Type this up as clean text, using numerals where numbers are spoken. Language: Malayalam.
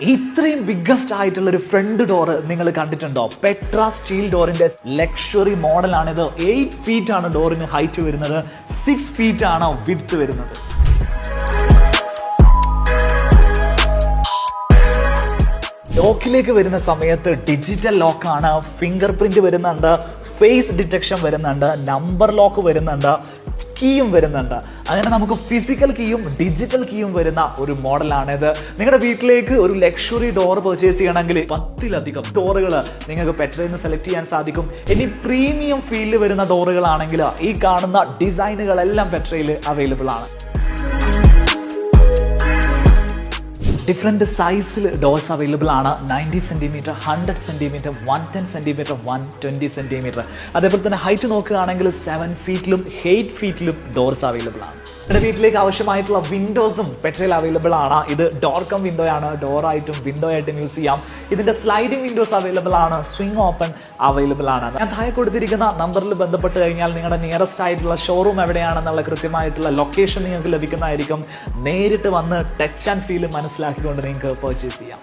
ഇത്രയും ബിഗ്ഗസ്റ്റ് ആയിട്ടുള്ള ഒരു ഫ്രണ്ട് ഡോർ നിങ്ങൾ കണ്ടിട്ടുണ്ടോ? പെട്ര സ്റ്റീൽ ഡോറിന്റെ ലക്ഷറി മോഡലാണിത്. 8 ഫീറ്റ് ആണ് ഡോറിന് ഹൈറ്റ് വരുന്നത്, 6 ഫീറ്റ് ആണ് വിഡ്ത്ത് വരുന്നത്. ലോക്കിലേക്ക് വരുന്ന സമയത്ത് ഡിജിറ്റൽ ലോക്കാണ്, ഫിംഗർ പ്രിന്റ് വരുന്നുണ്ട്, ഫേസ് ഡിറ്റക്ഷൻ വരുന്നുണ്ട്, നമ്പർ ലോക്ക് വരുന്നുണ്ട്, കീയും വരുന്നുണ്ട്. അങ്ങനെ നമുക്ക് ഫിസിക്കൽ കീയും ഡിജിറ്റൽ കീയും വരുന്ന ഒരു മോഡലാണിത്. നിങ്ങളുടെ വീട്ടിലേക്ക് ഒരു ലക്ഷറി ഡോർ പർച്ചേസ് ചെയ്യണമെങ്കിൽ 10-ലധികം ഡോറുകൾ നിങ്ങൾക്ക് പെട്രയിൽ നിന്ന് സെലക്ട് ചെയ്യാൻ സാധിക്കും. ഇനി പ്രീമിയം ഫീൽഡിൽ വരുന്ന ഡോറുകളാണെങ്കിൽ ഈ കാണുന്ന ഡിസൈനുകളെല്ലാം പെട്രയിൽ അവൈലബിൾ ആണ്. ഡിഫറെൻറ്റ് സൈസിൽ ഡോർസ് അവൈലബിൾ ആണ്. 90 സെൻറ്റിമീറ്റർ, 100 സെൻറ്റിമീറ്റർ, 110 സെൻറ്റിമീറ്റർ, 120 സെൻറ്റിമീറ്റർ. അതേപോലെ തന്നെ ഹൈറ്റ് നോക്കുകയാണെങ്കിൽ 7 ഫീറ്റിലും 8 ഫീറ്റിലും ഡോർസ് അവൈലബിൾ ആണ്. നിങ്ങളുടെ വീട്ടിലേക്ക് ആവശ്യമായിട്ടുള്ള വിൻഡോസും പെട്രയിൽ അവൈലബിൾ ആണ്. ഇത് ഡോർ കം വിൻഡോ ആണ്, ഡോറായിട്ടും വിൻഡോ ആയിട്ടും യൂസ് ചെയ്യാം. ഇതിന്റെ സ്ലൈഡിംഗ് വിൻഡോസ് അവൈലബിൾ ആണ്, സ്വിംഗ് ഓപ്പൺ അവൈലബിൾ ആണ്. ഞാൻ താഴെ കൊടുത്തിരിക്കുന്ന നമ്പറിൽ ബന്ധപ്പെട്ട് കഴിഞ്ഞാൽ നിങ്ങളുടെ നിയറസ്റ്റ് ആയിട്ടുള്ള ഷോറൂം എവിടെയാണെന്നുള്ള കൃത്യമായിട്ടുള്ള ലൊക്കേഷൻ നിങ്ങൾക്ക് ലഭിക്കുന്നതായിരിക്കും. നേരിട്ട് വന്ന് ടച്ച് ആൻഡ് ഫീൽ മനസ്സിലാക്കിക്കൊണ്ട് നിങ്ങൾക്ക് പർച്ചേസ് ചെയ്യാം.